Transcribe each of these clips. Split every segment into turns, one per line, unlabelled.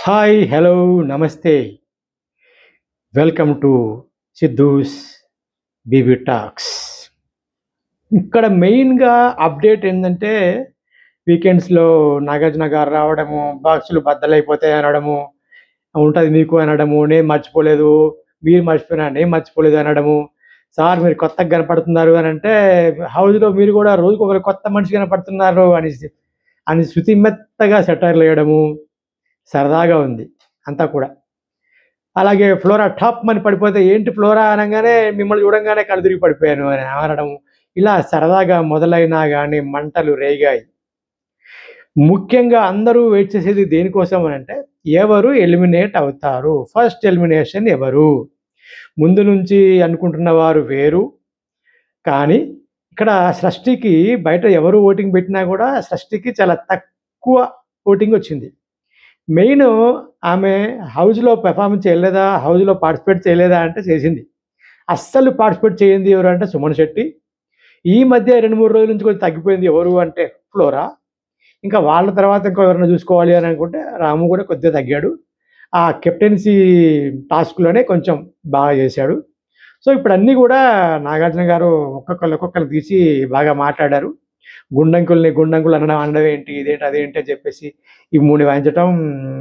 Hi, hello, నమస్తే. Welcome to Siddhu's BB talks. ఇక్కడ మెయిన్‌గా అప్డేట్ ఏందంటే, వీకెండ్స్‌లో నాగార్జున గారు రావడము, బాక్సులు బద్దలైపోతాయి అనడము, ఉంటది మీకు అనడము, నేను మర్చిపోలేదు, మీరు మర్చిపోయినా నేను మర్చిపోలేదు అనడము, సార్ మీరు కొత్తగా కనపడుతున్నారు అనంటే, హౌస్‌లో మీరు కూడా రోజుకొకరు కొత్త మనిషి కనపడుతున్నారు అని శృతి మెత్తగా సెటైర్‌లేయడము సరదాగా ఉంది అంతా కూడా. అలాగే ఫ్లోరా ఠాప్‌మని పడిపోతే, ఏంటి ఫ్లోరా అనంగానే మిమ్మల్ని చూడంగానే కళ్ళు తిరిగి పడిపోయాను అని అనడం. ఇలా సరదాగా మొదలైనా గానీ మంటలు రేగాయి. ముఖ్యంగా అందరూ వెయిట్ చేసేది దేనికోసం అనంటే, ఎవరు ఎలిమినేట్ అవుతారు? ఫస్ట్ ఎలిమినేషన్ ఎవరు? ముందు నుంచి అనుకుంటున్న వారు వేరు. కానీ ఇక్కడ సృష్టికి బయట ఎవరు ఓటింగ్ పెట్టినా కూడా సృష్టికి చాలా తక్కువ ఓటింగొచ్చింది. మెయిను ఆమె హౌస్‌లో పెర్ఫార్మన్స్ చేయలేదా? హౌస్‌లో పార్టిసిపేట్ చేయలేదా అంటే చేసింది. అస్సలు పార్టిసిపేట్ చేయంది ఎవరు అంటే సుమన్ శెట్టి. ఈ మధ్య 2, 3 రోజుల నుంచి కొంచెం తగ్గిపోయింది ఎవరు అంటే ఫ్లోరా. ఇంకా వాళ్ళ తర్వాత ఇంకో ఎవరైనా చూసుకోవాలి అని అనుకుంటే రాము కూడా కొద్దిగా తగ్గాడు. ఆ కెప్టెన్సీ టాస్క్‌లోనే కొంచెం బాగా చేశాడు. సో, ఇప్పుడన్నీ గూడా నాగార్జున గారు ఒక్కొక్కళ్ళు తీసి బాగా మాట్లాడారు. గుండంకులు అనడం ఏంటి, ఇదేంటి, అదేంటి అని చెప్పేసి ఈ 3ని వాయించటం,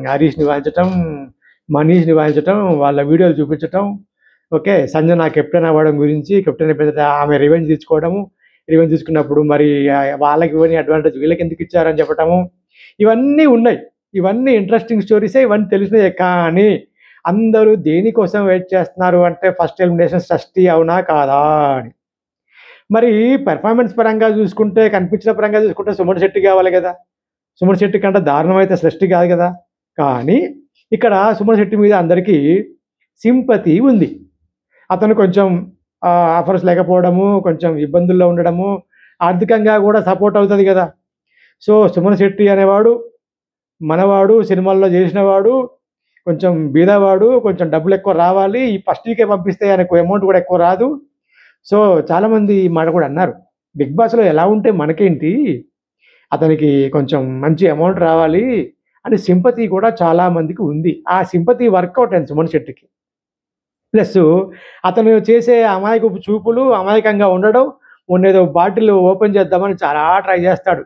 హరీష్‌ని వాయించటం, మనీష్‌ని వాయించటం, వాళ్ళ వీడియోలు చూపించటం. ఓకే. సంజన కెప్టెన్ అవ్వడం గురించి, కెప్టెన్ అయిపోయిన ఆమె రివెంజ్ తీసుకోవడము. రివెంజ్ తీసుకున్నప్పుడు మరి వాళ్ళకి ఇవ్వని అడ్వాంటేజ్ వీళ్ళకెందుకు ఇచ్చారని చెప్పటము. ఇవన్నీ ఉన్నాయి. ఇవన్నీ ఇంట్రెస్టింగ్ స్టోరీసే, ఇవన్నీ తెలిసినయే. కానీ అందరూ దేనికోసం వెయిట్ చేస్తున్నారు అంటే ఫస్ట్ ఎలిమినేషన్ షష్ఠి అవునా? కాదా? అని. మరి పెర్ఫార్మెన్స్ పరంగా చూసుకుంటే, కనిపించిన పరంగా చూసుకుంటే సుమన్ శెట్టి కావాలి గదా! సుమన్ శెట్టి కంటే దారుణమైతే సృష్టి కాదు గదా! కానీ ఇక్కడ సుమన్ శెట్టి మీద అందరికీ సింపతి ఉంది. అతను కొంచెం ఆఫర్స్ లేకపోవడము, కొంచెం ఇబ్బందుల్లో ఉండడము, ఆర్థికంగా గూడా సపోర్ట్ అవుతది గదా! సో, సుమన్ శెట్టి అనేవాడు మనవాడు, సినిమాల్లో చేసినవాడు, కొంచెం బీదవాడు, కొంచెం డబ్బులెక్కువ రావాలి. ఈ ఫస్ట్ వీకే పంపిస్తే ఆయనకు అమౌంట్ గూడా ఎక్కువ రాదు. సో, చాలామంది ఈ మాట కూడా అన్నారు. 'బిగ్ బాస్‌లో ఎలా ఉంటే మనకేంటి? అతనికి కొంచెం మంచి అమౌంట్ రావాలి' అని సింపతి కూడా చాలా మందికి ఉంది. ఆ సింపతి వర్కౌట్ అయింది సుమన్ శెట్టికి. ప్లస్సు అతను చేసే అమాయకపు చూపులు, అమాయకంగా ఉండడం, మొన్నేదో బాటిల్ ఓపెన్ చేద్దామని చాలా ట్రై చేస్తాడు.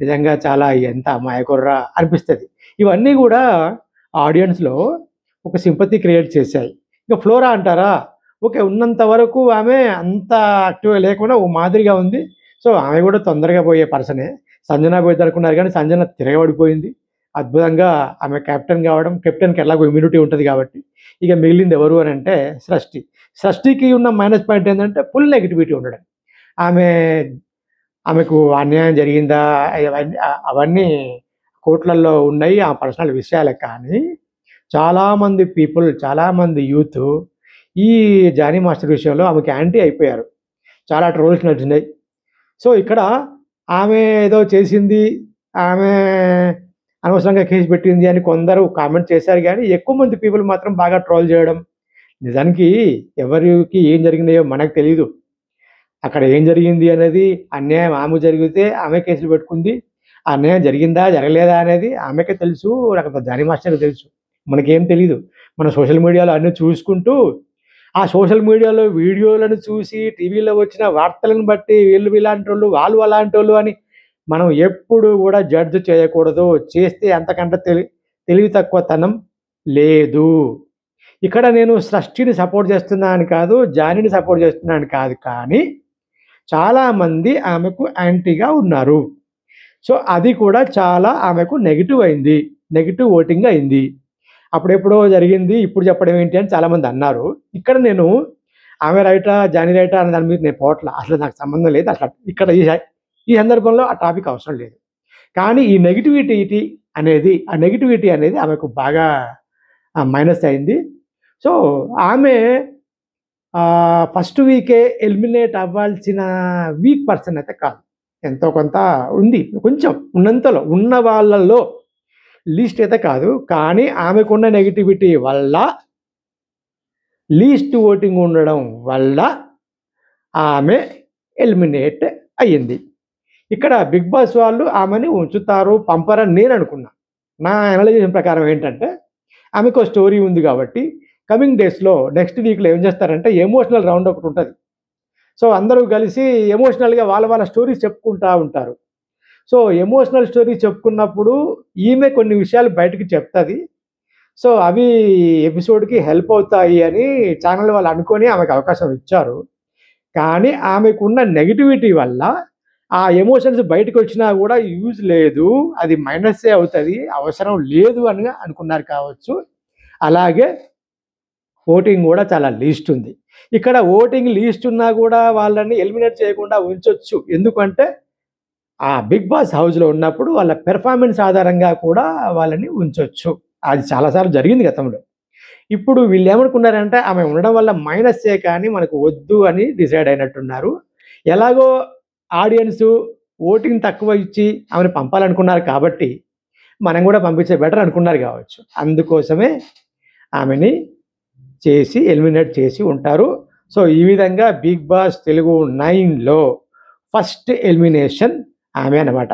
నిజంగా చాలా ఎంత అమాయకుడురా అనిపిస్తది. ఇవన్నీ గూడా ఆడియన్స్‌లో ఒక సింపతి క్రియేట్ చేశాయి. ఇక ఫ్లోరా అంటారా? ఓకే. ఉన్నంత వరకు ఆమె అంత యాక్టివ్‌గా లేకుండా ఓ మాదిరిగా ఉంది. సో, ఆమె గూడా తొందరగా పోయే పర్సనే. సంజన పోయిద్దనుకున్నారు గానీ, సంజన తిరగబడిపోయింది. అద్భుతంగా ఆమె కెప్టెన్ కావడం, కెప్టెన్‌కి ఎలాగో ఇమ్యూనిటీ ఉంటది కాబట్టి. ఇక మిగిలింది ఎవరు అనంటే సృష్టి. సృష్టికి ఉన్న మైనస్ పాయింట్ ఏంటంటే ఫుల్ నెగటివిటీ ఉండడం. ఆమె ఆమెకు అన్యాయం జరిగిందా? అవన్నీ కోర్టులలో ఉన్నాయి. ఆ పర్సనల్ విషయాలే. కానీ చాలామంది పీపుల్, చాలామంది యూత్ ఈ జానీ మాస్టర్ విషయంలో ఆమెకి యాంటీ అయిపోయారు. చాలా ట్రోల్స్ నడిచినాయి. సో, ఇక్కడ ఆమె ఏదో చేసింది, ఆమె అనవసరంగా కేస్ పెట్టింది అని కొందరు కామెంట్ చేశారు గానీ, ఎక్కువ మంది పీపుల్ మాత్రం బాగా ట్రోల్ చేయడం. నిజానికి ఎవరికి ఏం జరిగినాయో మనకు తెలీదు. అక్కడ ఏం జరిగింది అనేది అన్యాయం ఆమెకు జరిగితే ఆమె కేసులు పెట్టుకుంది. ఆ అన్యాయం జరిగిందా? జరగలేదా? అనేది ఆమెకే తెలుసు. లేకపోతే జానీ మాస్టర్‌కి తెలుసు. మనకేం తెలీదు. మన సోషల్ మీడియాలో అన్నీ చూసుకుంటూ, ఆ సోషల్ మీడియాలో వీడియోలను చూసి, టీవీలో వచ్చిన వార్తలను బట్టి వీళ్ళు ఇలాంటోళ్ళు, వాళ్ళు అలాంటోళ్ళు అని మనం ఎప్పుడు గూడా జడ్జ్ చేయకూడదు. చేస్తే అంతకంటే తెలివి తక్కువతనం లేదు. ఇక్కడ నేను సృష్టిని సపోర్ట్ చేస్తున్నా అని కాదు, జానీని సపోర్ట్ చేస్తున్నా అని కాదు. కానీ చాలామంది ఆమెకు యాంటీగా ఉన్నారు. సో, అది కూడా చాలా ఆమెకు నెగెటివ్ అయింది. నెగెటివ్ ఓటింగ్ అయింది. అప్పుడెప్పుడో జరిగింది. ఇప్పుడు చెప్పడం ఏంటి అని చాలామంది అన్నారు. ఇక్కడ నేను ఆమె రైటా? జానీ రైటా? అనే దాని మీద నేను పోవట్ల. అసలు నాకు సంబంధం లేదు. అసలు ఇక్కడ ఈ సందర్భంలో ఆ టాపిక్ అవసరం లేదు. కానీ ఈ నెగటివిటీ అనేది ఆమెకు బాగా మైనస్ అయింది. సో, ఆమె ఫస్ట్ వీకే ఎలిమినేట్ అవ్వాల్సిన వీక్ పర్సన్ అయితే కాదు. ఎంతో కొంత ఉంది. కొంచెం ఉన్నంతలో, ఉన్న వాళ్ళలో లీస్ట్ అయితే కాదు. కానీ ఆమెకున్న నెగటివిటీ వల్ల, లీస్ట్ ఓటింగ్ ఉండడం వల్ల ఆమె ఎలిమినేట్ అయ్యింది. ఇక్కడ 'బిగ్ బాస్' వాళ్ళు ఆమెని ఉంచుతారు, పంపరని నేననుకున్నా. నా అనలైజేషన్ ప్రకారం ఏంటంటే, ఆమెకు స్టోరీ ఉంది కాబట్టి కమింగ్ డేస్లో నెక్స్ట్ వీక్లో ఏం చేస్తారంటే ఎమోషనల్ రౌండ్ ఒకటి ఉంటుంది. సో అందరూ కలిసి ఎమోషనల్గా వాళ్ళ స్టోరీస్ చెప్పుకుంటూ ఉంటారు. సో ఎమోషనల్ స్టోరీ చెప్పుకున్నప్పుడు ఈమె కొన్ని విషయాలు బయటకు చెప్తుంది. సో అవి ఎపిసోడ్కి హెల్ప్ అవుతాయి అని ఛానల్ వాళ్ళు అనుకొని ఆమెకు అవకాశం ఇచ్చారు. కానీ ఆమెకున్న నెగిటివిటీ వల్ల ఆ ఎమోషన్స్ బయటకు వచ్చినా కూడా యూజ్ లేదు, అది మైనస్సే అవుతుంది, అవసరం లేదు అని అనుకున్నారు కావచ్చు. అలాగే ఓటింగ్ కూడా చాలా లీస్ట్ ఉంది. ఇక్కడ ఓటింగ్ లీస్ట్ ఉన్నా కూడా వాళ్ళని ఎలిమినేట్ చేయకుండా ఉంచొచ్చు. ఎందుకంటే ఆ బిగ్ బాస్ హౌస్లో ఉన్నప్పుడు వాళ్ళ పెర్ఫార్మెన్స్ ఆధారంగా కూడా వాళ్ళని ఉంచొచ్చు. అది చాలాసార్లు జరిగింది గతంలో. ఇప్పుడు వీళ్ళు ఏమనుకున్నారంటే ఆమె ఉండడం వల్ల మైనస్సే కానీ మనకు వద్దు అని డిసైడ్ అయినట్టున్నారు. ఎలాగో ఆడియన్స్ ఓటింగ్ తక్కువ ఇచ్చి ఆమెను పంపాలనుకున్నారు కాబట్టి మనం కూడా పంపించే బెటర్ అనుకున్నారు కావచ్చు. అందుకోసమే ఆమెని చేసి ఎలిమినేట్ చేసి ఉంటారు. సో ఈ విధంగా బిగ్ బాస్ తెలుగు 9లో ఫస్ట్ ఎలిమినేషన్ ఆమె అన్నమాట.